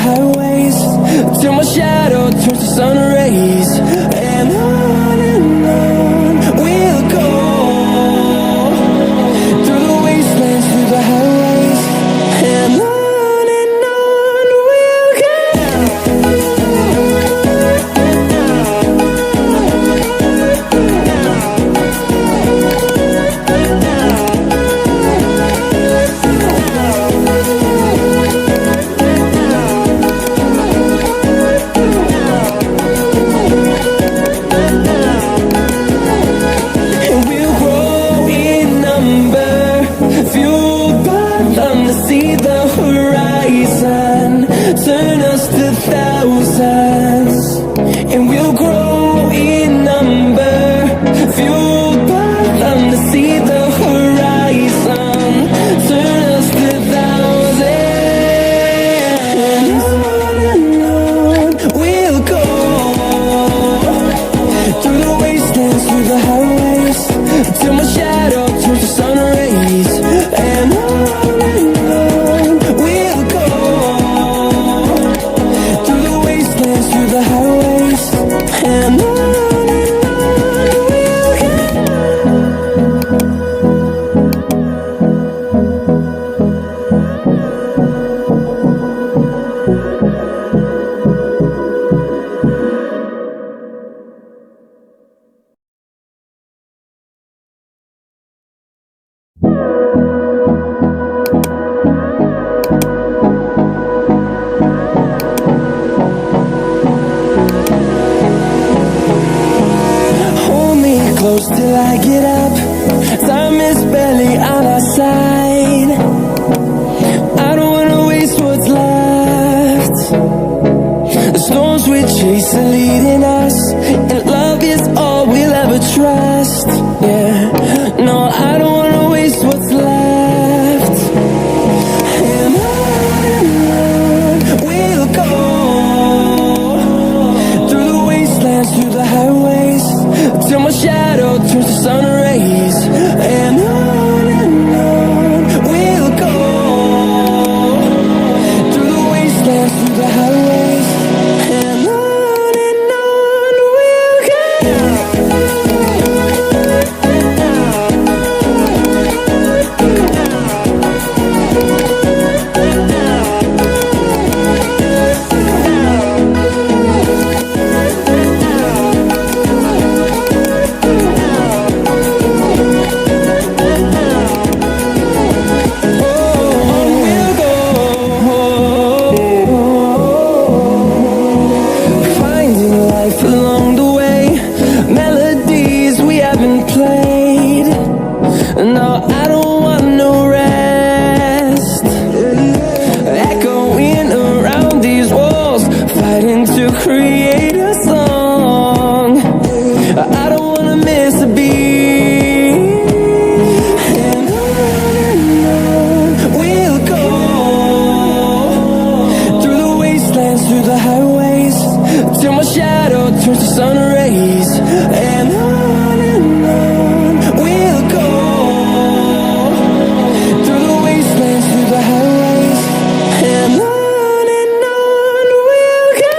highways, till my shadow turns to sun rays. And on we'll go, through the wastelands, through the highways. And on we'll go. Turn us to thousands, and we'll grow in number, fueled by them to see the horizon. Turn us to thousands, and on we'll go, through the wastelands, through the highways, till my shadow turns to sun rays. And on we'll go, through the highways. And on close till I get up. Time is barely on our side. I don't wanna waste what's left. The storms we chase are leading us, and love is all we'll ever trust. Yeah, no, I don't wanna waste what's left. And on we'll go, through the wastelands, through the highways, till my shadow turns to sun rays. And on we'll go, through the wastelands, through the highways. And on we'll go. Along the way, melodies we haven't played. No, I don't want no rest. Echoing around these walls, fighting to create a song. I don't wanna miss a beat. And on we'll go, through the wastelands, through the highways, till my shadow turns to sun rays. And on we'll go, through the wastelands, through the highways. And on we'll go.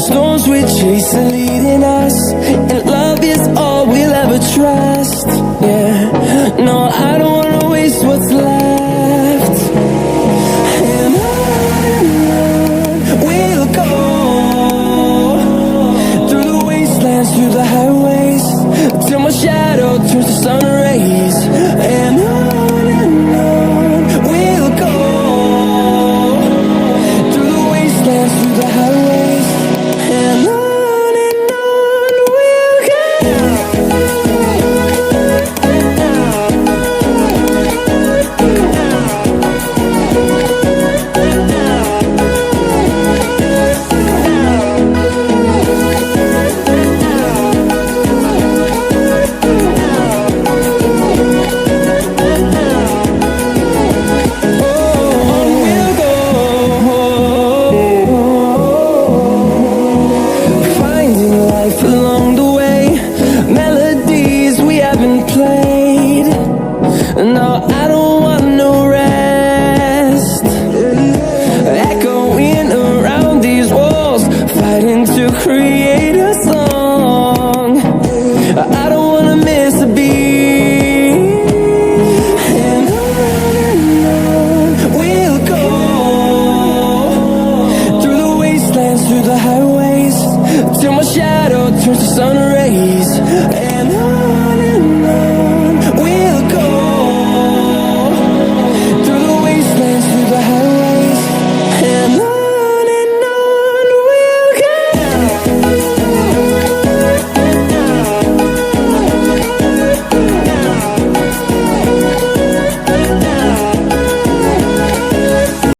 storms we chase are leading us, and love is all we'll ever trust. Yeah, no, I don't wanna waste what's left. And on we'll go, through the wastelands, through the highways, till my shadow turns to sun rays. And on we'll go, through the wastelands, through the highways, and on we'll go. Along the way, melodies we haven't played. No, I don't want no rest. Echoing around these walls, fighting to create a song. I don't wanna miss a beat. And on we'll go, through the wastelands, through the highways, till my shadow turns to sun rays.